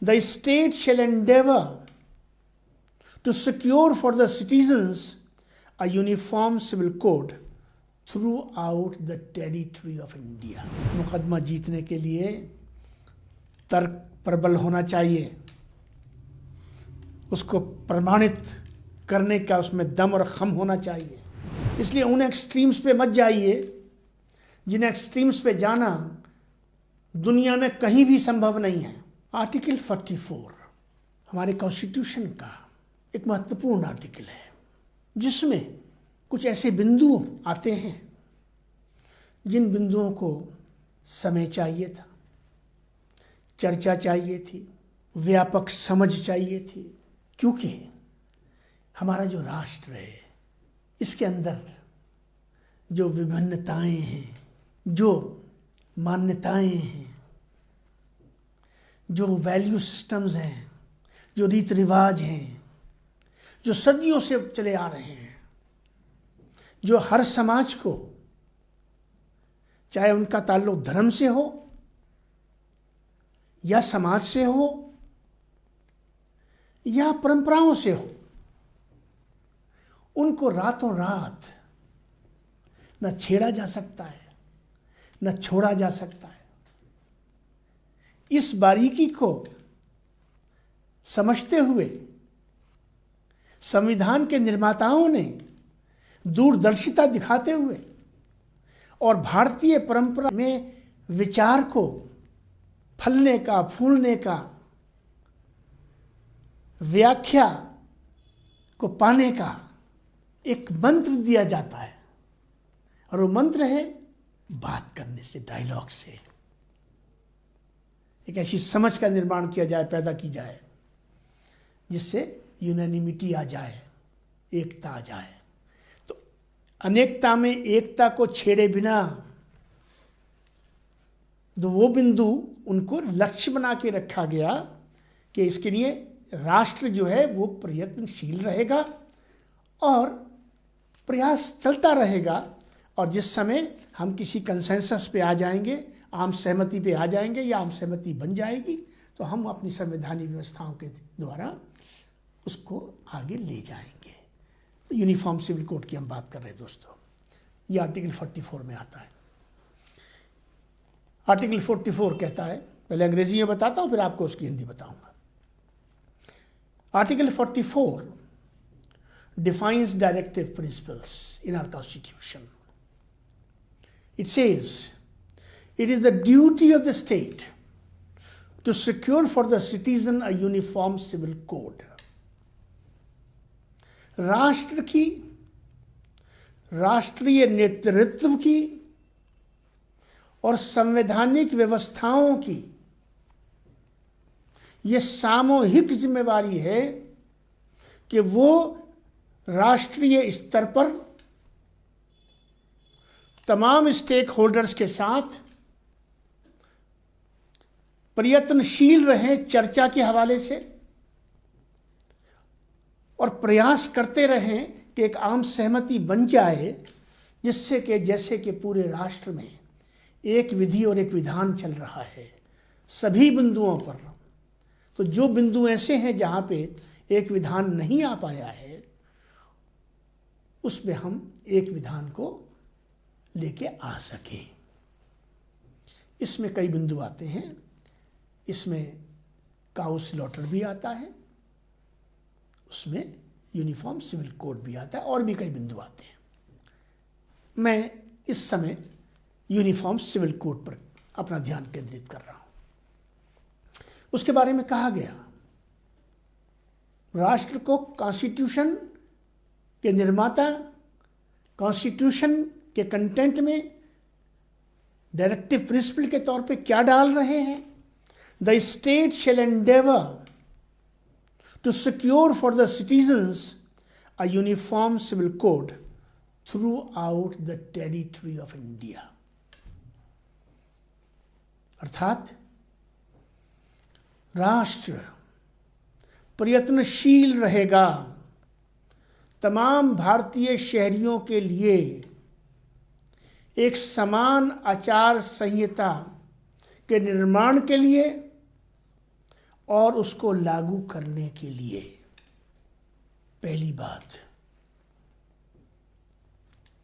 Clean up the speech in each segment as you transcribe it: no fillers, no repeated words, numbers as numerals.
The state shall endeavor to secure for the citizens a uniform civil code throughout the territory of India. मुकदमा जीतने के लिए तर्क प्रबल होना चाहिए, उसको प्रमाणित करने का उसमें दम और खम होना चाहिए। इसलिए उन एक्सट्रीम्स पे मत जाइए जिन एक्सट्रीम्स पे जाना दुनिया में कहीं भी संभव नहीं है। आर्टिकल 44 हमारे कॉन्स्टिट्यूशन का एक महत्वपूर्ण आर्टिकल है, जिसमें कुछ ऐसे बिंदु आते हैं जिन बिंदुओं को समय चाहिए था, चर्चा चाहिए थी, व्यापक समझ चाहिए थी, क्योंकि हमारा जो राष्ट्र है इसके अंदर जो विभिन्नताएं हैं, जो मान्यताएं हैं, जो वैल्यू सिस्टम्स हैं, जो रीत रिवाज हैं, जो सदियों से चले आ रहे हैं, जो हर समाज को, चाहे उनका ताल्लुक धर्म से हो या समाज से हो या परंपराओं से हो, उनको रातों रात न छेड़ा जा सकता है न छोड़ा जा सकता है। इस बारीकी को समझते हुए संविधान के निर्माताओं ने दूरदर्शिता दिखाते हुए और भारतीय परंपरा में विचार को फलने का, फूलने का, व्याख्या को पाने का एक मंत्र दिया जाता है, और वो मंत्र है बात करने से, डायलॉग से। एक ऐसी समझ का निर्माण किया जाए, पैदा की जाए, जिससे यूनानिमिटी आ जाए, एकता आ जाए। तो अनेकता में एकता को छेड़े बिना तो वो बिंदु उनको लक्ष्य बना के रखा गया कि इसके लिए राष्ट्र जो है वो प्रयत्नशील रहेगा और प्रयास चलता रहेगा, और जिस समय हम किसी कंसेंसस पे आ जाएंगे, आम सहमति पे आ जाएंगे या आम सहमति बन जाएगी, तो हम अपनी संवैधानिक व्यवस्थाओं के द्वारा उसको आगे ले जाएंगे। तो यूनिफॉर्म सिविल कोड की हम बात कर रहे हैं दोस्तों, ये आर्टिकल 44 में आता है। आर्टिकल 44 कहता है, पहले अंग्रेजी में बताता हूँ फिर आपको उसकी हिंदी बताऊंगा। Article 44 defines directive principles in our constitution. It says, it is the duty of the state to secure for the citizen a uniform civil code. राष्ट्र की, राष्ट्रीय नेतृत्व की और संवैधानिक व्यवस्थाओं की यह सामूहिक जिम्मेवारी है कि वो राष्ट्रीय स्तर पर तमाम स्टेक होल्डर्स के साथ प्रयत्नशील रहें चर्चा के हवाले से, और प्रयास करते रहें कि एक आम सहमति बन जाए, जिससे कि जैसे कि पूरे राष्ट्र में एक विधि और एक विधान चल रहा है सभी बिंदुओं पर। तो जो बिंदु ऐसे हैं जहाँ पे एक विधान नहीं आ पाया है, उसमें हम एक विधान को लेके आ सके। इसमें कई बिंदु आते हैं, इसमें काउस लॉटर भी आता है, उसमें यूनिफॉर्म सिविल कोड भी आता है, और भी कई बिंदु आते हैं। मैं इस समय यूनिफॉर्म सिविल कोड पर अपना ध्यान केंद्रित कर रहा हूं। उसके बारे में कहा गया, राष्ट्र को कॉन्स्टिट्यूशन के निर्माता कॉन्स्टिट्यूशन के कंटेंट में डायरेक्टिव प्रिंसिपल के तौर पे क्या डाल रहे हैं। The state shall endeavour to secure for the citizens a uniform civil code throughout the territory of India. अर्थात राष्ट्र प्रयत्नशील रहेगा तमाम भारतीय शहरियों के लिए एक समान आचार संहिता के निर्माण के लिए और उसको लागू करने के लिए पहली बात,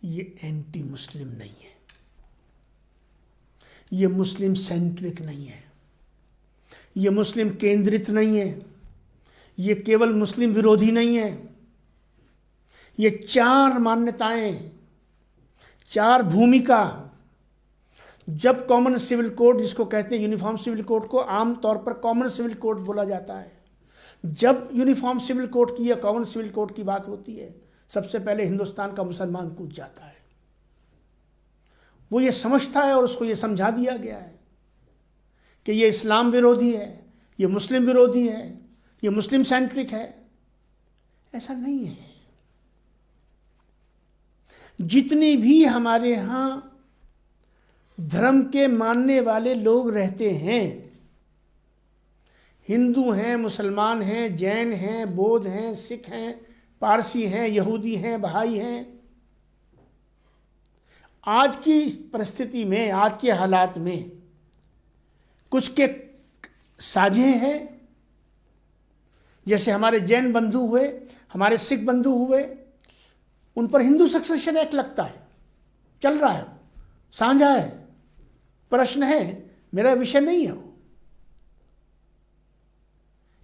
ये एंटी मुस्लिम नहीं है, ये मुस्लिम सेंट्रिक नहीं है, ये मुस्लिम केंद्रित नहीं है, ये केवल मुस्लिम विरोधी नहीं है। ये चार मान्यताएं, चार भूमिका, जब कॉमन सिविल कोड, जिसको कहते हैं यूनिफॉर्म सिविल कोड को आमतौर पर कॉमन सिविल कोड बोला जाता है, जब यूनिफॉर्म सिविल कोड की या कॉमन सिविल कोड की बात होती है, सबसे पहले हिंदुस्तान का मुसलमान कूद जाता है। वो ये समझता है और उसको ये समझा दिया गया है कि ये इस्लाम विरोधी है, ये मुस्लिम विरोधी है, ये मुस्लिम सेंट्रिक है। ऐसा नहीं है। जितनी भी हमारे यहां धर्म के मानने वाले लोग रहते हैं, हिंदू हैं, मुसलमान हैं, जैन हैं, बौद्ध हैं, सिख हैं, पारसी हैं, यहूदी हैं, बहाई हैं, आज की परिस्थिति में, आज के हालात में कुछ के साझे हैं, जैसे हमारे जैन बंधु हुए, हमारे सिख बंधु हुए, उन पर हिंदू सक्सेशन एक्ट लगता है, चल रहा है, साझा है, प्रश्न है, मेरा विषय नहीं है वो।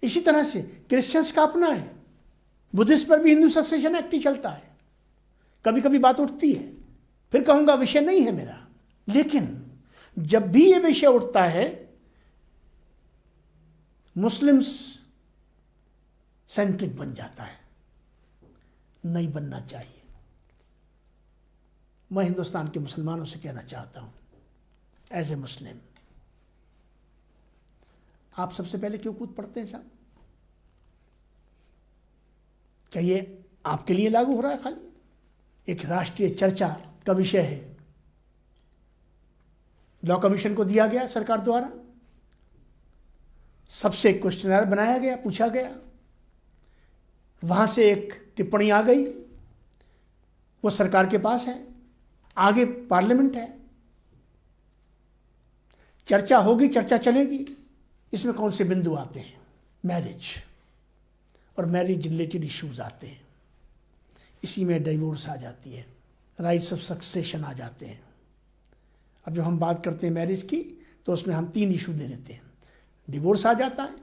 इसी तरह से क्रिश्चियंस का अपना है, बुद्धिस्ट पर भी हिंदू सक्सेशन एक्ट ही चलता है। कभी कभी बात उठती है, फिर कहूंगा विषय नहीं है मेरा, लेकिन जब भी ये विषय उठता है, मुस्लिम्स सेंट्रिक बन जाता है। नहीं बनना चाहिए। मैं हिंदुस्तान के मुसलमानों से कहना चाहता हूं, एज ए मुस्लिम, आप सबसे पहले क्यों कूद पड़ते हैं साहब? क्या ये आपके लिए लागू हो रहा है? खाली एक राष्ट्रीय चर्चा का विषय है, लॉ कमीशन को दिया गया सरकार द्वारा, सबसे एक क्वेश्चनर बनाया गया, पूछा गया, वहां से एक टिप्पणी आ गई, वो सरकार के पास है, आगे पार्लियामेंट है, चर्चा होगी, चर्चा चलेगी। इसमें कौन से बिंदु आते हैं? मैरिज और मैरिज रिलेटेड इश्यूज आते हैं, इसी में डिवोर्स आ जाती है, राइट्स ऑफ सक्सेशन आ जाते हैं। अब जब हम बात करते हैं मैरिज की, तो उसमें हम 3 इशू दे देते हैं। डिवोर्स आ जाता है,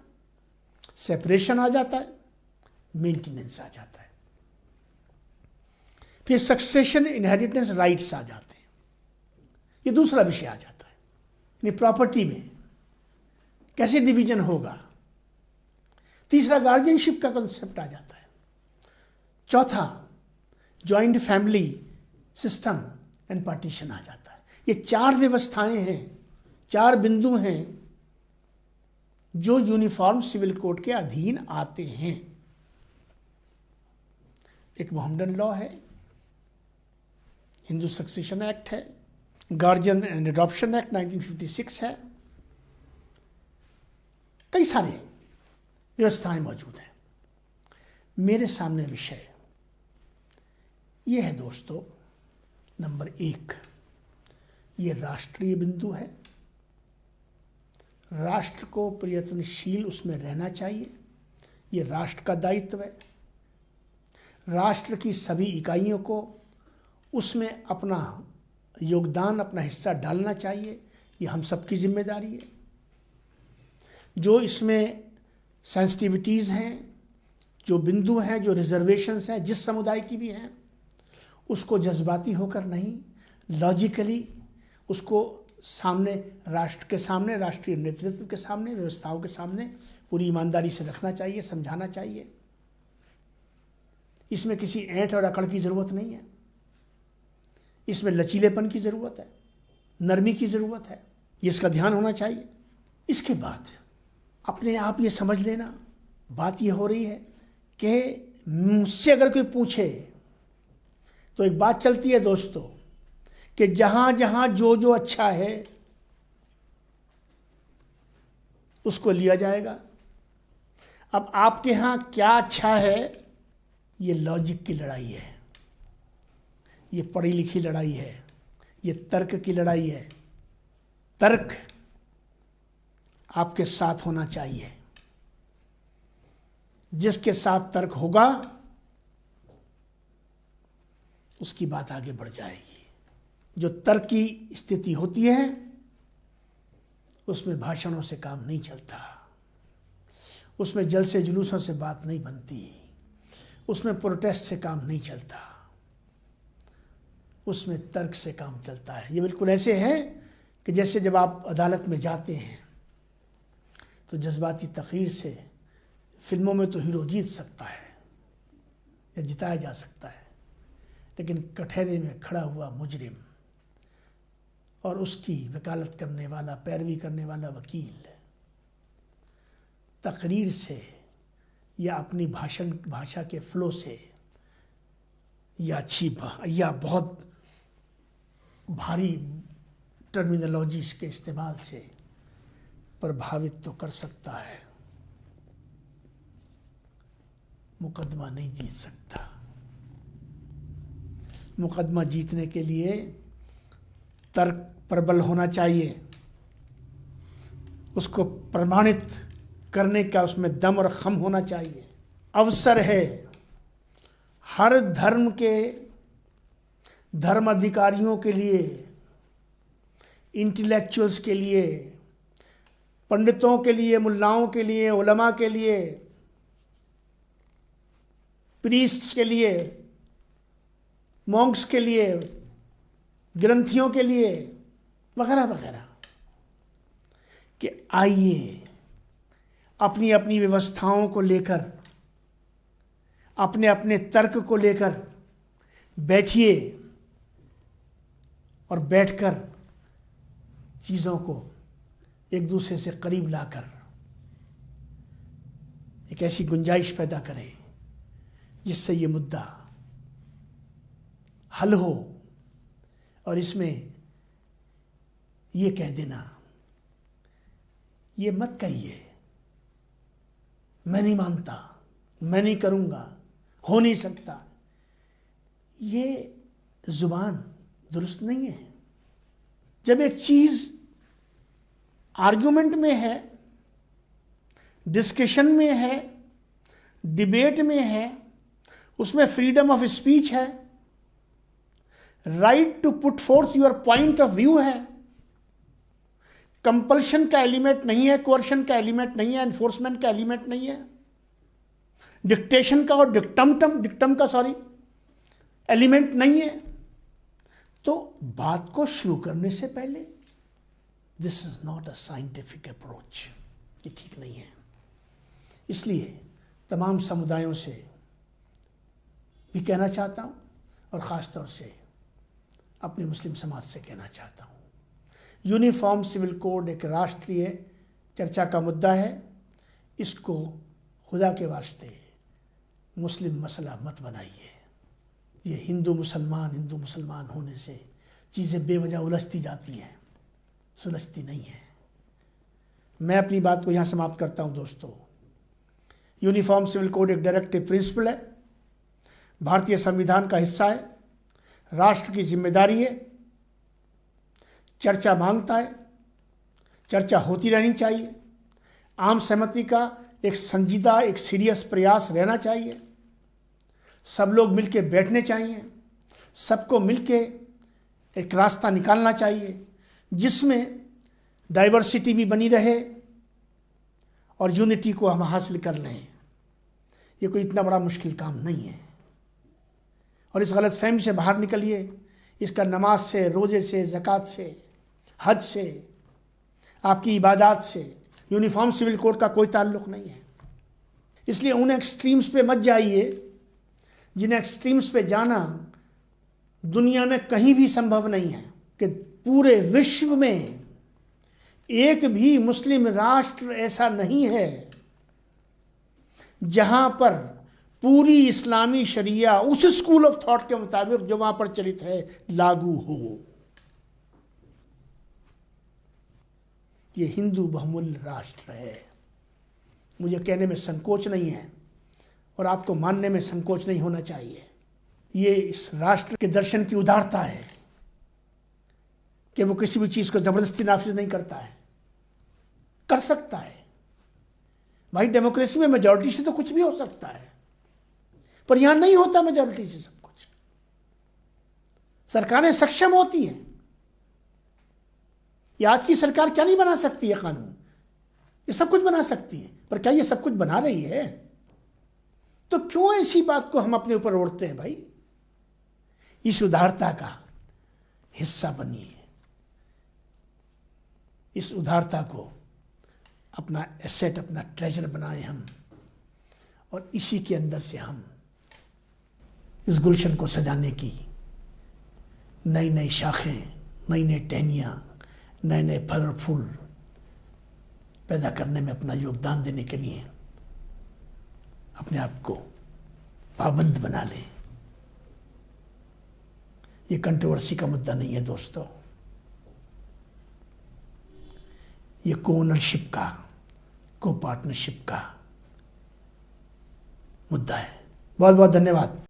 सेपरेशन आ जाता है, मेंटेनेंस आ जाता है, फिर सक्सेशन इनहेरिटेंस राइट्स आ जाते हैं। ये दूसरा विषय आ जाता है, यानी प्रॉपर्टी में कैसे डिवीजन होगा। तीसरा गार्जियनशिप का कंसेप्ट आ जाता है। चौथा joint family system and partition आ जाता है। ये 4 व्यवस्थाएं हैं, 4 बिंदु हैं जो यूनिफॉर्म सिविल कोड के अधीन आते हैं। एक मोहम्मडन लॉ है, हिंदू सक्सेशन एक्ट है, गार्जियन एंड एडॉप्शन एक्ट 1956 है, कई सारे व्यवस्थाएं मौजूद हैं। मेरे सामने विषय यह है दोस्तों, नंबर 1, ये राष्ट्रीय बिंदु है, राष्ट्र को प्रयत्नशील उसमें रहना चाहिए, ये राष्ट्र का दायित्व है। राष्ट्र की सभी इकाइयों को उसमें अपना योगदान, अपना हिस्सा डालना चाहिए, ये हम सबकी जिम्मेदारी है। जो इसमें सेंसिटिविटीज़ हैं, जो बिंदु हैं, जो रिजर्वेशंस हैं, जिस समुदाय की भी हैं, उसको जज्बाती होकर नहीं, लॉजिकली उसको सामने, राष्ट्र के सामने, राष्ट्रीय नेतृत्व के सामने, व्यवस्थाओं के सामने पूरी ईमानदारी से रखना चाहिए, समझाना चाहिए। इसमें किसी ऐंठ और अकड़ की ज़रूरत नहीं है, इसमें लचीलेपन की ज़रूरत है, नरमी की ज़रूरत है, ये इसका ध्यान होना चाहिए। इसके बाद अपने आप ये समझ लेना, बात ये हो रही है कि मुझसे अगर कोई पूछे तो एक बात चलती है दोस्तों कि जहां जहां जो जो अच्छा है उसको लिया जाएगा। अब आपके यहां क्या अच्छा है, ये लॉजिक की लड़ाई है, ये पढ़ी लिखी लड़ाई है, ये तर्क की लड़ाई है। तर्क आपके साथ होना चाहिए, जिसके साथ तर्क होगा उसकी बात आगे बढ़ जाएगी। जो तर्क की स्थिति होती है उसमें भाषणों से काम नहीं चलता, उसमें जलसे जुलूसों से बात नहीं बनती, उसमें प्रोटेस्ट से काम नहीं चलता, उसमें तर्क से काम चलता है। ये बिल्कुल ऐसे है कि जैसे जब आप अदालत में जाते हैं तो जज्बाती तकरीर से फिल्मों में तो हीरो जीत सकता है या जिताया जा सकता है, लेकिन कटहरे में खड़ा हुआ मुजरिम और उसकी वकालत करने वाला, पैरवी करने वाला वकील तकरीर से या अपनी भाषा के फ्लो से या बहुत भारी टर्मिनोलॉजीज के इस्तेमाल से प्रभावित तो कर सकता है, मुकदमा नहीं जीत सकता। मुकदमा जीतने के लिए तर्क प्रबल होना चाहिए, उसको प्रमाणित करने का उसमें दम और खम होना चाहिए। अवसर है हर धर्म के धर्म अधिकारियों के लिए, इंटेलेक्चुअल्स के लिए, पंडितों के लिए, मुल्लाओं के लिए, उलमा के लिए, प्रीस्ट्स के लिए, मॉन्क्स के लिए, ग्रंथियों के लिए वगैरह वगैरह कि आइए अपनी अपनी व्यवस्थाओं को लेकर, अपने अपने तर्क को लेकर बैठिए और बैठकर चीज़ों को एक दूसरे से करीब लाकर एक ऐसी गुंजाइश पैदा करें जिससे ये मुद्दा हल हो। और इसमें ये कह देना, ये मत कहिए मैं नहीं मानता, मैं नहीं करूँगा, हो नहीं सकता, ये जुबान दुरुस्त नहीं है। जब एक चीज़ आर्गुमेंट में है, डिस्कशन में है, डिबेट में है, उसमें फ्रीडम ऑफ स्पीच है, right to put forth your point of view है, कंपल्शन का एलिमेंट नहीं है, कोर्शन का एलिमेंट नहीं है, एनफोर्समेंट का एलिमेंट नहीं है, डिक्टेशन का और डिक्टम का एलिमेंट नहीं है, तो बात को शुरू करने से पहले this is not a scientific approach, ये ठीक नहीं है। इसलिए तमाम समुदायों से भी कहना चाहता हूँ और ख़ास तौर से अपने मुस्लिम समाज से कहना चाहता हूँ, यूनिफॉर्म सिविल कोड एक राष्ट्रीय चर्चा का मुद्दा है, इसको खुदा के वास्ते मुस्लिम मसला मत बनाइए। ये हिंदू मुसलमान होने से चीज़ें बेवजह उलझती जाती हैं, सुलझती नहीं है। मैं अपनी बात को यहाँ समाप्त करता हूँ दोस्तों। यूनिफॉर्म सिविल कोड एक डायरेक्टिव प्रिंसिपल है, भारतीय संविधान का हिस्सा है, राष्ट्र की जिम्मेदारी है, चर्चा मांगता है, चर्चा होती रहनी चाहिए, आम सहमति का एक संजीदा, एक सीरियस प्रयास रहना चाहिए, सब लोग मिलके बैठने चाहिए, सबको मिलके एक रास्ता निकालना चाहिए जिसमें डाइवर्सिटी भी बनी रहे और यूनिटी को हम हासिल कर लें। ये कोई इतना बड़ा मुश्किल काम नहीं है और इस गलत फहमी से बाहर निकलिए। इसका नमाज से, रोज़े से, ज़कात से, हज से, आपकी इबादत से यूनिफॉर्म सिविल कोड का कोई ताल्लुक़ नहीं है। इसलिए उन एक्सट्रीम्स पे मत जाइए जिन एक्सट्रीम्स पे जाना दुनिया में कहीं भी संभव नहीं है। कि पूरे विश्व में एक भी मुस्लिम राष्ट्र ऐसा नहीं है जहां पर पूरी इस्लामी शरिया उस स्कूल ऑफ थॉट के मुताबिक जो वहां प्रचलित है लागू हो। ये हिंदू बहुमूल्य राष्ट्र है, मुझे कहने में संकोच नहीं है और आपको मानने में संकोच नहीं होना चाहिए। ये इस राष्ट्र के दर्शन की उदारता है कि वो किसी भी चीज़ को ज़बरदस्ती नाफिज नहीं करता है, कर सकता है, भाई डेमोक्रेसी में मेजॉरिटी से तो कुछ भी हो सकता है, पर यहां नहीं होता मेजॉरिटी से सब कुछ। सरकारें सक्षम होती हैं। ये आज की सरकार क्या नहीं बना सकती है कानून? ये सब कुछ बना सकती है, पर क्या ये सब कुछ बना रही है? तो क्यों ऐसी बात को हम अपने ऊपर ओढ़ते हैं भाई? इस उदारता का हिस्सा बनिए, इस उदारता को अपना एसेट, अपना ट्रेजर बनाए हम, और इसी के अंदर से हम इस गुलशन को सजाने की नई नई शाखें, नई नई टहनियाँ, नए नए फल और फूल पैदा करने में अपना योगदान देने के लिए अपने आप को पाबंद बना लें। ये कंट्रोवर्सी का मुद्दा नहीं है दोस्तों, ये को ओनरशिप का, को पार्टनरशिप का मुद्दा है। बहुत बहुत धन्यवाद।